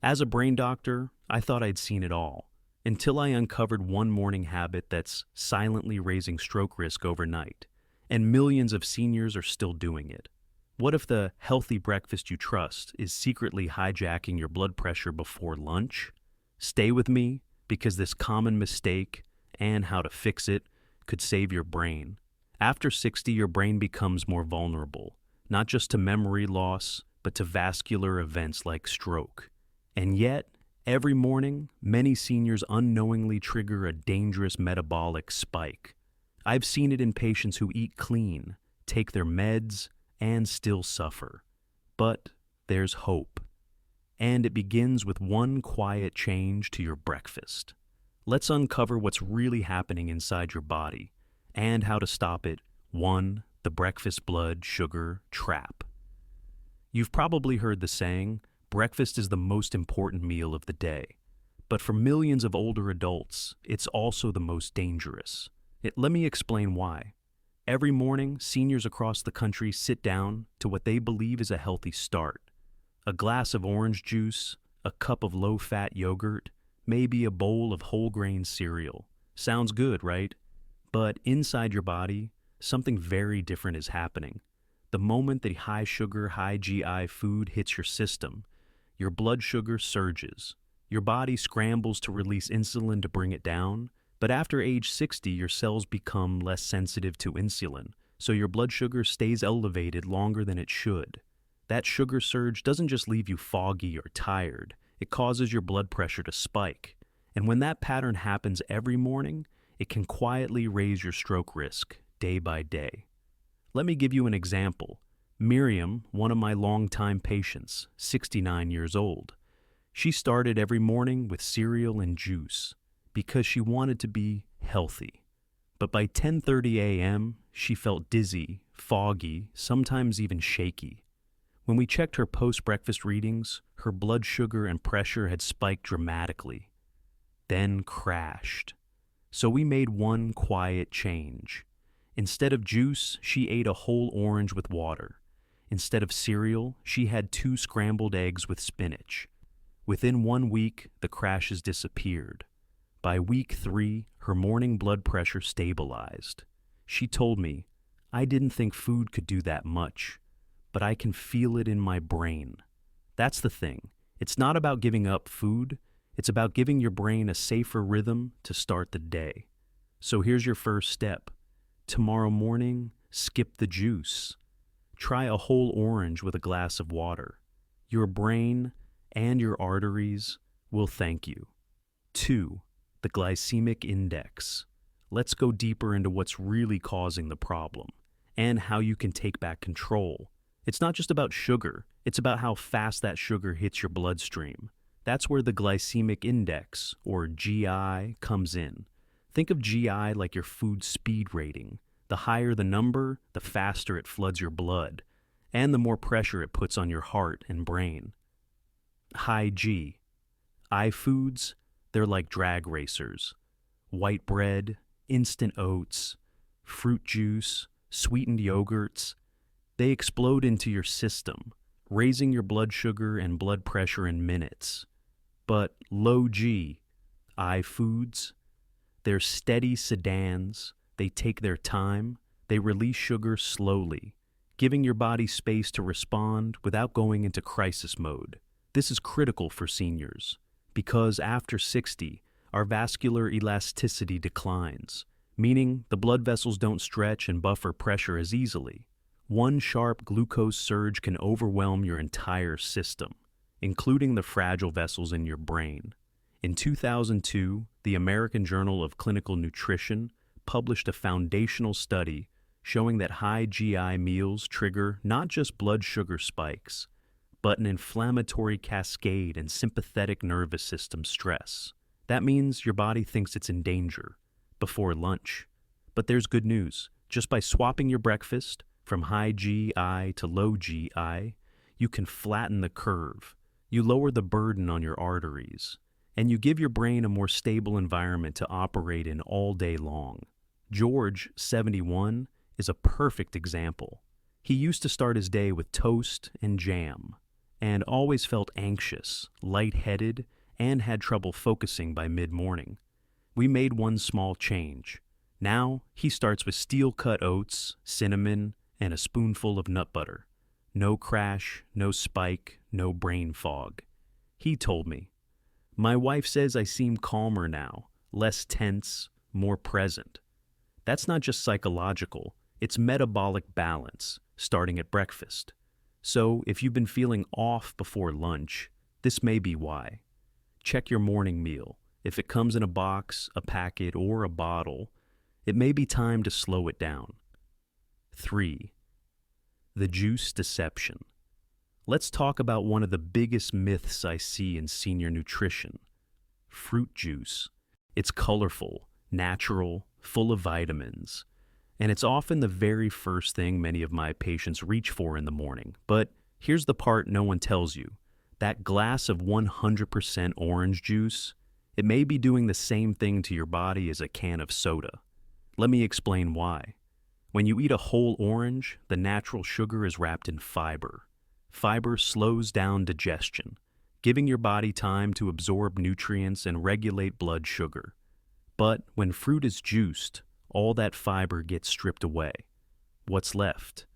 As a brain doctor, I thought I'd seen it all, until I uncovered one morning habit that's silently raising stroke risk overnight, and millions of seniors are still doing it. What if the healthy breakfast you trust is secretly hijacking your blood pressure before lunch? Stay with me, because this common mistake and how to fix it could save your brain. After 60, your brain becomes more vulnerable, not just to memory loss, but to vascular events like stroke. And yet, every morning, many seniors unknowingly trigger a dangerous metabolic spike. I've seen it in patients who eat clean, take their meds, and still suffer. But there's hope. And it begins with one quiet change to your breakfast. Let's uncover what's really happening inside your body and how to stop it. 1. The breakfast blood sugar trap. You've probably heard the saying, breakfast is the most important meal of the day. But for millions of older adults, it's also the most dangerous. Let me explain why. Every morning, seniors across the country sit down to what they believe is a healthy start. A glass of orange juice, a cup of low-fat yogurt, maybe a bowl of whole-grain cereal. Sounds good, right? But inside your body, something very different is happening. The moment that high-sugar, high-GI food hits your system, your blood sugar surges. Your body scrambles to release insulin to bring it down, but after age 60, your cells become less sensitive to insulin, so your blood sugar stays elevated longer than it should. That sugar surge doesn't just leave you foggy or tired, it causes your blood pressure to spike. And when that pattern happens every morning, it can quietly raise your stroke risk day by day. Let me give you an example. Miriam, one of my longtime patients, 69 years old. She started every morning with cereal and juice because she wanted to be healthy. But by 10:30 a.m., she felt dizzy, foggy, sometimes even shaky. When we checked her post-breakfast readings, her blood sugar and pressure had spiked dramatically, then crashed. So we made one quiet change. Instead of juice, she ate a whole orange with water. Instead of cereal, she had 2 scrambled eggs with spinach. Within 1 week, the crashes disappeared. By week 3, her morning blood pressure stabilized. She told me, "I didn't think food could do that much, but I can feel it in my brain." That's the thing. It's not about giving up food. It's about giving your brain a safer rhythm to start the day. So here's your first step. Tomorrow morning, skip the juice. Try a whole orange with a glass of water. Your brain and your arteries will thank you. 2. The glycemic index. Let's go deeper into what's really causing the problem and how you can take back control. It's not just about sugar, it's about how fast that sugar hits your bloodstream. That's where the glycemic index, or GI, comes in. Think of GI like your food speed rating. The higher the number, the faster it floods your blood, and the more pressure it puts on your heart and brain. High G. I foods, they're like drag racers. White bread, instant oats, fruit juice, sweetened yogurts, they explode into your system, raising your blood sugar and blood pressure in minutes. But low G, I foods, they're steady sedans, they take their time, they release sugar slowly, giving your body space to respond without going into crisis mode. This is critical for seniors, because after 60, our vascular elasticity declines, meaning the blood vessels don't stretch and buffer pressure as easily. One sharp glucose surge can overwhelm your entire system, including the fragile vessels in your brain. In 2002, the American Journal of Clinical Nutrition published a foundational study showing that high GI meals trigger not just blood sugar spikes, but an inflammatory cascade and sympathetic nervous system stress. That means your body thinks it's in danger before lunch. But there's good news. Just by swapping your breakfast from high GI to low GI, you can flatten the curve. You lower the burden on your arteries, and you give your brain a more stable environment to operate in all day long. George, 71, is a perfect example. He used to start his day with toast and jam. and always felt anxious, lightheaded, and had trouble focusing by mid-morning. We made one small change. Now, he starts with steel-cut oats, cinnamon, and a spoonful of nut butter. No crash, no spike, no brain fog. He told me, "My wife says I seem calmer now, less tense, more present." That's not just psychological, it's metabolic balance, starting at breakfast. So, if you've been feeling off before lunch, this may be why. Check your morning meal. If it comes in a box, a packet, or a bottle, it may be time to slow it down. 3. The juice deception. Let's talk about one of the biggest myths I see in senior nutrition. Fruit juice. It's colorful, natural, full of vitamins, and it's often the very first thing many of my patients reach for in the morning. But here's the part no one tells you. That glass of 100% orange juice, it may be doing the same thing to your body as a can of soda. Let me explain why. When you eat a whole orange, the natural sugar is wrapped in fiber. Fiber slows down digestion, giving your body time to absorb nutrients and regulate blood sugar. But when fruit is juiced, all that fiber gets stripped away. What's left?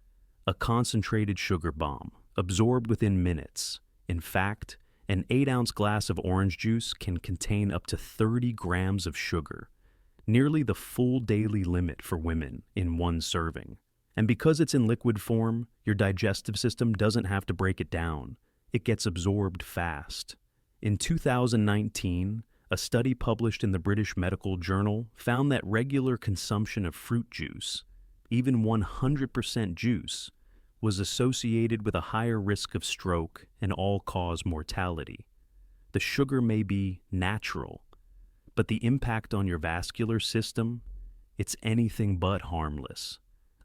A concentrated sugar bomb, absorbed within minutes. In fact, an 8-ounce glass of orange juice can contain up to 30 grams of sugar, nearly the full daily limit for women in one serving. And because it's in liquid form, your digestive system doesn't have to break it down. It gets absorbed fast. In 2019, a study published in the British Medical Journal found that regular consumption of fruit juice, even 100% juice, was associated with a higher risk of stroke and all-cause mortality. The sugar may be natural, but the impact on your vascular system, it's anything but harmless.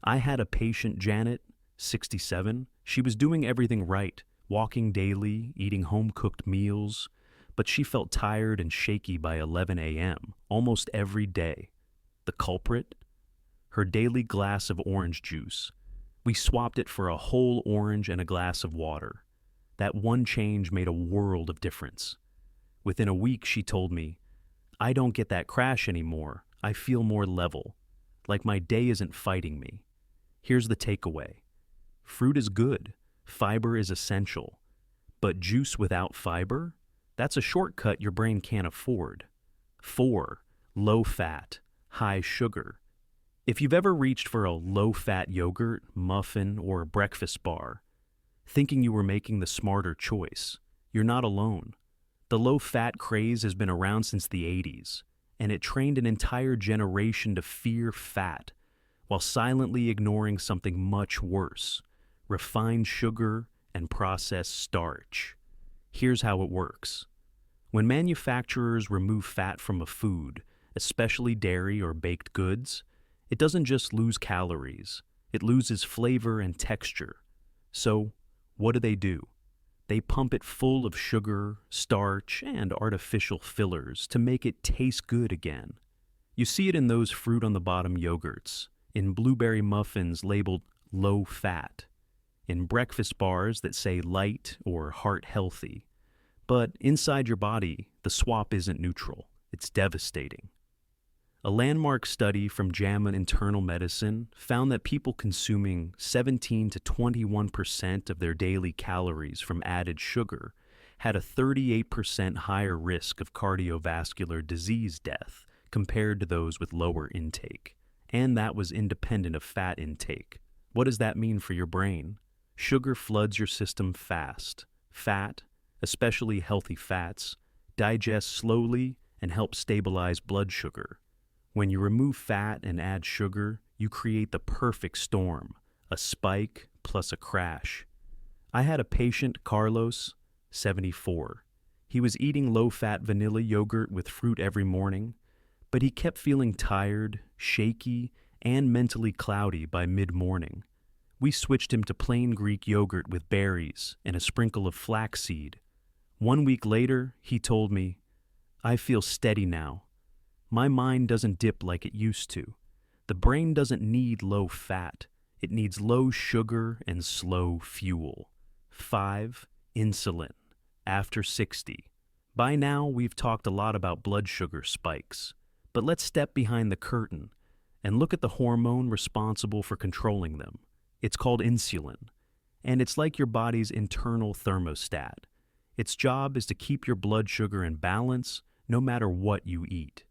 I had a patient, Janet, 67. She was doing everything right, walking daily, eating home-cooked meals, but she felt tired and shaky by 11 a.m., almost every day. The culprit? Her daily glass of orange juice. We swapped it for a whole orange and a glass of water. That one change made a world of difference. Within a week, she told me, "I don't get that crash anymore. I feel more level, like my day isn't fighting me." Here's the takeaway. Fruit is good. Fiber is essential. But juice without fiber? That's a shortcut your brain can't afford. 4. Low fat, high sugar. If you've ever reached for a low-fat yogurt, muffin, or breakfast bar, thinking you were making the smarter choice, you're not alone. The low-fat craze has been around since the 80s, and it trained an entire generation to fear fat, while silently ignoring something much worse: refined sugar and processed starch. Here's how it works. When manufacturers remove fat from a food, especially dairy or baked goods, it doesn't just lose calories, it loses flavor and texture. So, what do? They pump it full of sugar, starch, and artificial fillers to make it taste good again. You see it in those fruit-on-the-bottom yogurts, in blueberry muffins labeled low fat, in breakfast bars that say light or heart healthy. But inside your body, the swap isn't neutral, it's devastating. A landmark study from JAMA Internal Medicine found that people consuming 17 to 21% of their daily calories from added sugar had a 38% higher risk of cardiovascular disease death compared to those with lower intake. And that was independent of fat intake. What does that mean for your brain? Sugar floods your system fast. Fat, especially healthy fats, digests slowly and helps stabilize blood sugar. When you remove fat and add sugar, you create the perfect storm, a spike plus a crash. I had a patient, Carlos, 74. He was eating low-fat vanilla yogurt with fruit every morning, but he kept feeling tired, shaky, and mentally cloudy by mid-morning. We switched him to plain Greek yogurt with berries and a sprinkle of flaxseed. 1 week later, he told me, "I feel steady now. My mind doesn't dip like it used to. The brain doesn't need low fat. It needs low sugar and slow fuel." 5. insulin after 60. By now, we've talked a lot about blood sugar spikes, but let's step behind the curtain and look at the hormone responsible for controlling them. It's called insulin, and it's like your body's internal thermostat. Its job is to keep your blood sugar in balance no matter what you eat.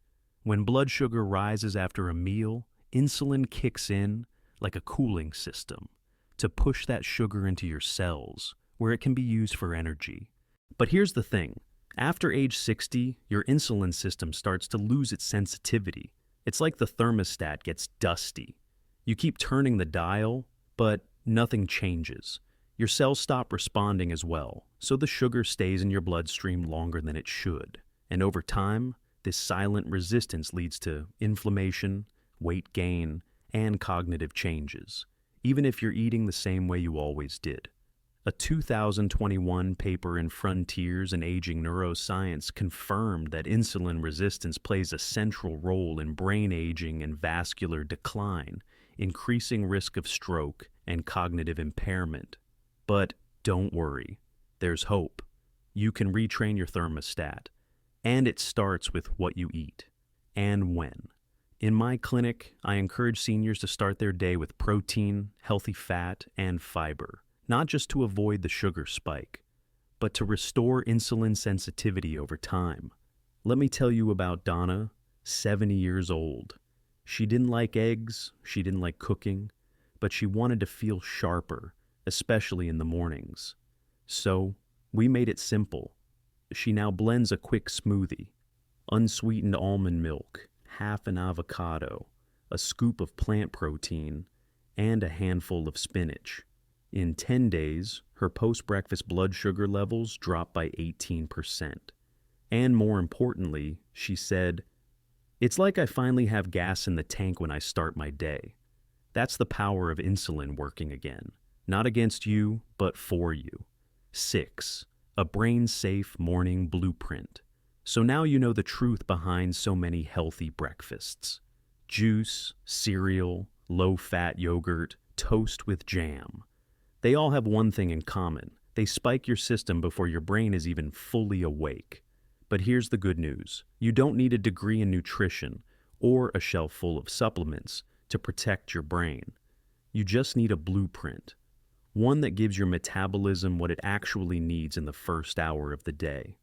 When blood sugar rises after a meal, insulin kicks in like a cooling system to push that sugar into your cells, where it can be used for energy. But here's the thing. After age 60, your insulin system starts to lose its sensitivity. It's like the thermostat gets dusty. You keep turning the dial, but nothing changes. Your cells stop responding as well, so the sugar stays in your bloodstream longer than it should. And over time, this silent resistance leads to inflammation, weight gain, and cognitive changes, even if you're eating the same way you always did. A 2021 paper in Frontiers in Aging Neuroscience confirmed that insulin resistance plays a central role in brain aging and vascular decline, increasing risk of stroke and cognitive impairment. But don't worry, there's hope. You can retrain your thermostat, and it starts with what you eat and when. In my clinic, I encourage seniors to start their day with protein, healthy fat, and fiber, not just to avoid the sugar spike, but to restore insulin sensitivity over time. Let me tell you about Donna, 70 years old. She didn't like eggs, she didn't like cooking, but she wanted to feel sharper, especially in the mornings. So, we made it simple. She now blends a quick smoothie: unsweetened almond milk, half an avocado, a scoop of plant protein, and a handful of spinach. In 10 days, her post-breakfast blood sugar levels dropped by 18%. And more importantly, she said, "It's like I finally have gas in the tank when I start my day." That's the power of insulin working again. Not against you, but for you. 6. A brain-safe morning blueprint. So now you know the truth behind so many healthy breakfasts. Juice, cereal, low-fat yogurt, toast with jam. They all have one thing in common. They spike your system before your brain is even fully awake. But here's the good news. You don't need a degree in nutrition or a shelf full of supplements to protect your brain. You just need a blueprint. One that gives your metabolism what it actually needs in the first hour of the day.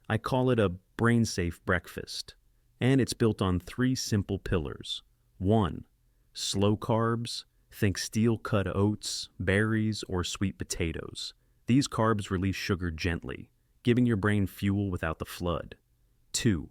I call it a brain-safe breakfast, and it's built on 3 simple pillars. 1. Slow carbs. Think steel-cut oats, berries, or sweet potatoes. These carbs release sugar gently, giving your brain fuel without the flood. 2.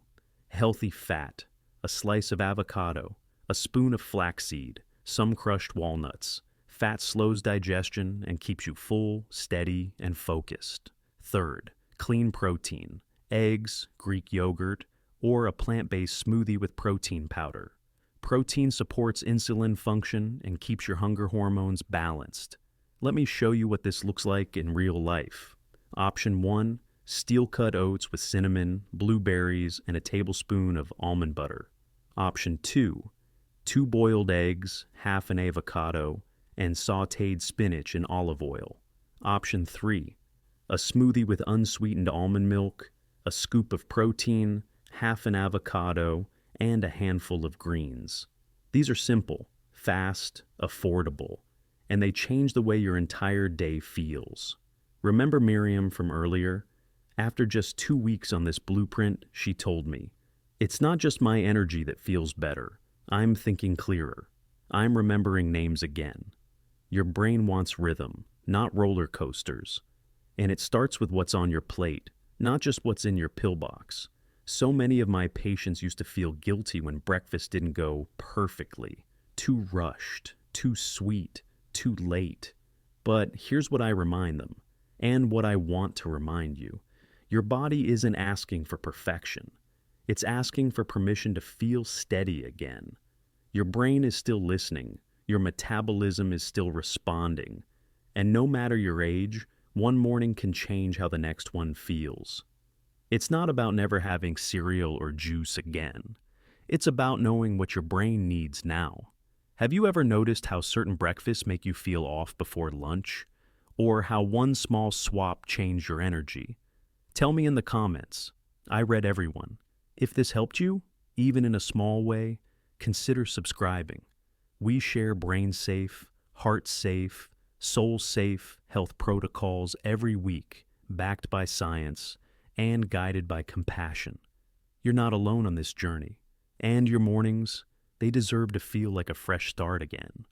Healthy fat. A slice of avocado, a spoon of flaxseed, some crushed walnuts. Fat slows digestion and keeps you full, steady, and focused. 3. Clean protein. Eggs, Greek yogurt, or a plant-based smoothie with protein powder. Protein supports insulin function and keeps your hunger hormones balanced. Let me show you what this looks like in real life. Option 1, steel-cut oats with cinnamon, blueberries, and a tablespoon of almond butter. Option 2, 2 boiled eggs, half an avocado, and sautéed spinach in olive oil. Option 3, a smoothie with unsweetened almond milk, a scoop of protein, half an avocado, and a handful of greens. These are simple, fast, affordable, and they change the way your entire day feels. Remember Miriam from earlier? After just 2 weeks on this blueprint, she told me, "It's not just my energy that feels better. I'm thinking clearer. I'm remembering names again." Your brain wants rhythm, not roller coasters. And it starts with what's on your plate, not just what's in your pillbox. So many of my patients used to feel guilty when breakfast didn't go perfectly. Too rushed, too sweet, too late. But here's what I remind them, and what I want to remind you. Your body isn't asking for perfection. It's asking for permission to feel steady again. Your brain is still listening. Your metabolism is still responding. And no matter your age, one morning can change how the next one feels. It's not about never having cereal or juice again. It's about knowing what your brain needs now. Have you ever noticed how certain breakfasts make you feel off before lunch? or how one small swap changed your energy. Tell me in the comments. I read everyone. If this helped you, even in a small way, consider subscribing. We share brain safe, heart safe, soul safe health protocols every week, backed by science and guided by compassion. You're not alone on this journey, and your mornings, they deserve to feel like a fresh start again.